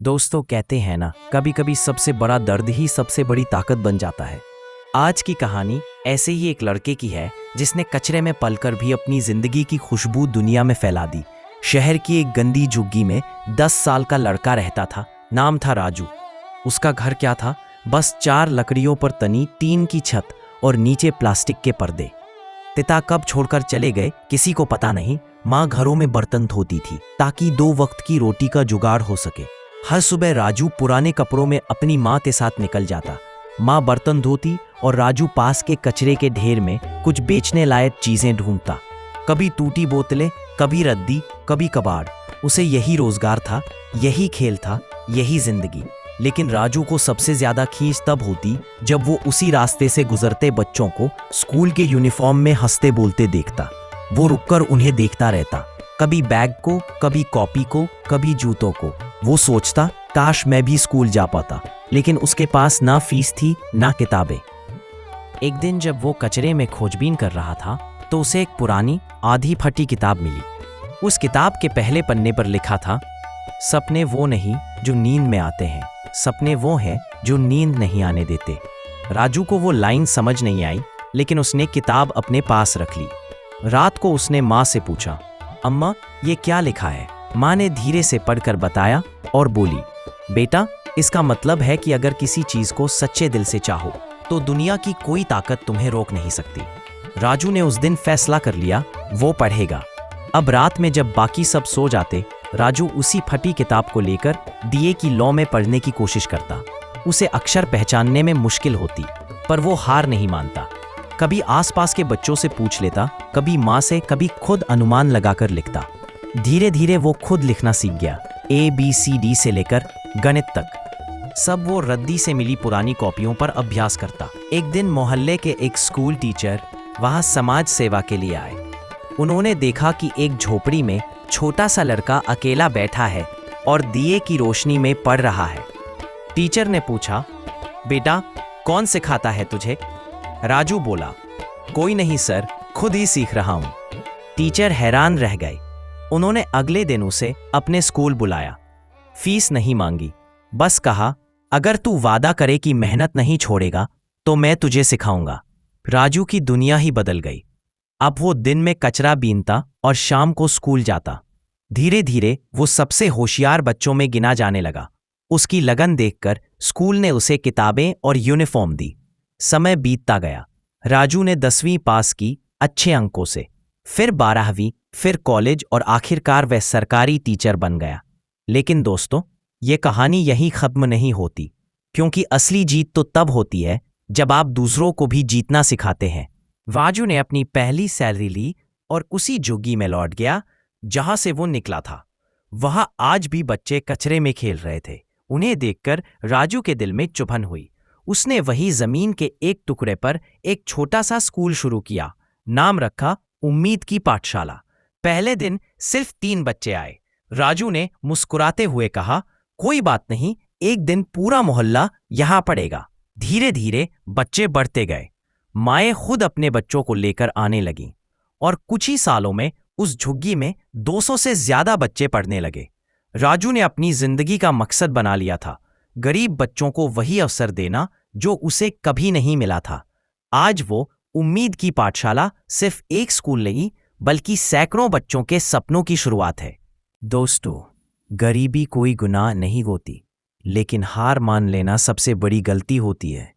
दोस्तों कहते हैं ना, कभी कभी सबसे बड़ा दर्द ही सबसे बड़ी ताकत बन जाता है। आज की कहानी ऐसे ही एक लड़के की है जिसने कचरे में पलकर भी अपनी जिंदगी की खुशबू दुनिया में फैला दी। शहर की एक गंदी झुग्गी में 10 साल का लड़का रहता था। नाम था राजू। उसका घर क्या था, बस 4 लकड़ियों पर तनी टीन की छत और नीचे प्लास्टिक के पर्दे। पिता कब छोड़कर चले गए किसी को पता नहीं। माँ घरों में बर्तन धोती थी ताकि 2 वक्त की रोटी का जुगाड़ हो सके। हर सुबह राजू पुराने कपड़ों में अपनी माँ के साथ निकल जाता। माँ बर्तन धोती और राजू पास के कचरे के ढेर में कुछ बेचने लायक चीजें ढूंढता। कभी टूटी बोतलें, कभी रद्दी, कभी कबाड़। उसे यही रोजगार था, यही खेल था, यही जिंदगी। लेकिन राजू को सबसे ज्यादा खींच तब होती जब वो उसी रास्ते से गुजरते बच्चों को स्कूल के यूनिफॉर्म में हंसते बोलते देखता। वो रुककर उन्हें देखता रहता, कभी बैग को, कभी कॉपी को, कभी जूतों को। वो सोचता, काश मैं भी स्कूल जा पाता, लेकिन उसके पास ना फीस थी ना किताबें। एक दिन जब वो कचरे में खोजबीन कर रहा था तो उसे एक पुरानी आधी फटी किताब मिली। उस किताब के पहले पन्ने पर लिखा था, सपने वो नहीं जो नींद में आते हैं, सपने वो हैं जो नींद नहीं आने देते। राजू को वो लाइन समझ नहीं आई, लेकिन उसने किताब अपने पास रख ली। रात को उसने माँ से पूछा, अम्मा ये क्या लिखा है? माँ ने धीरे से पढ़कर बताया और बोली, बेटा इसका मतलब है कि अगर किसी चीज को सच्चे दिल से चाहो तो दुनिया की कोई ताकत तुम्हें रोक नहीं सकती। राजू ने उस दिन फैसला कर लिया, वो पढ़ेगा। अब रात में जब बाकी सब सो जाते, राजू उसी फटी किताब को लेकर दिए की लौ में पढ़ने की कोशिश करता। उसे अक्षर पहचानने में मुश्किल होती, पर वो हार नहीं मानता। कभी आसपास के बच्चों से पूछ लेता, कभी माँ से, कभी खुद अनुमान लगाकर लिखता। धीरे धीरे वो खुद लिखना सीख गया, ABCD से लेकर गणित तक। सब वो रद्दी से मिली पुरानी कॉपियों पर अभ्यास करता। एक दिन मोहल्ले के एक स्कूल टीचर वहां समाज सेवा के लिए आए। उन्होंने देखा कि एक झोपड़ी में छोटा सा लड़का अकेला बैठा है और दिए की रोशनी में पढ़ रहा है। टीचर ने पूछा, बेटा कौन सिखाता है तुझे? राजू बोला, कोई नहीं सर, खुद ही सीख रहा हूं। टीचर हैरान रह गए। उन्होंने अगले दिन उसे अपने स्कूल बुलाया। फीस नहीं मांगी, बस कहा, अगर तू वादा करे कि मेहनत नहीं छोड़ेगा तो मैं तुझे सिखाऊंगा। राजू की दुनिया ही बदल गई। अब वो दिन में कचरा बीनता और शाम को स्कूल जाता। धीरे धीरे वो सबसे होशियार बच्चों में गिना जाने लगा। उसकी लगन देखकर स्कूल ने उसे किताबें और यूनिफॉर्म दी। समय बीतता गया। राजू ने 10वीं पास की अच्छे अंकों से, फिर 12वीं, फिर कॉलेज और आखिरकार वह सरकारी टीचर बन गया। लेकिन दोस्तों, ये कहानी यहीं खत्म नहीं होती, क्योंकि असली जीत तो तब होती है जब आप दूसरों को भी जीतना सिखाते हैं। राजू ने अपनी पहली सैलरी ली और उसी झुग्गी में लौट गया जहां से वो निकला था। वहां आज भी बच्चे कचरे में खेल रहे थे। उन्हें देखकर राजू के दिल में चुभन हुई। उसने वही जमीन के एक टुकड़े पर एक छोटा सा स्कूल शुरू किया। नाम रखा उम्मीद की पाठशाला। पहले दिन सिर्फ 3 बच्चे आए। राजू ने मुस्कुराते हुए कहा, कोई बात नहीं, एक दिन पूरा मोहल्ला यहां पड़ेगा। धीरे धीरे बच्चे बढ़ते गए। माएं खुद अपने बच्चों को लेकर आने लगीं और कुछ ही सालों में उस झुग्गी में 200 से ज्यादा बच्चे पढ़ने लगे। राजू ने अपनी जिंदगी का मकसद बना लिया था, गरीब बच्चों को वही अवसर देना जो उसे कभी नहीं मिला था। आज वो उम्मीद की पाठशाला सिर्फ एक स्कूल नहीं, बल्कि सैकड़ों बच्चों के सपनों की शुरुआत है। दोस्तों, गरीबी कोई गुनाह नहीं होती, लेकिन हार मान लेना सबसे बड़ी गलती होती है।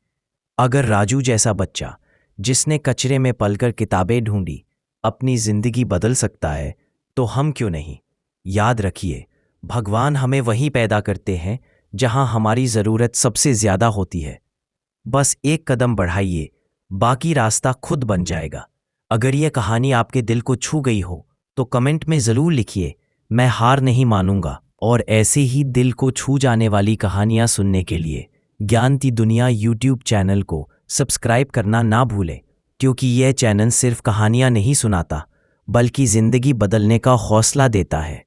अगर राजू जैसा बच्चा जिसने कचरे में पलकर किताबें ढूंढी अपनी जिंदगी बदल सकता है, तो हम क्यों नहीं? याद रखिए, भगवान हमें वहीं पैदा करते हैं जहां हमारी जरूरत सबसे ज्यादा होती है। बस एक कदम बढ़ाइए, बाकी रास्ता खुद बन जाएगा। अगर यह कहानी आपके दिल को छू गई हो तो कमेंट में जरूर लिखिए, मैं हार नहीं मानूंगा। और ऐसे ही दिल को छू जाने वाली कहानियां सुनने के लिए ज्ञान की दुनिया YouTube चैनल को सब्सक्राइब करना ना भूलें, क्योंकि यह चैनल सिर्फ कहानियां नहीं सुनाता, बल्कि जिंदगी बदलने का हौसला देता है।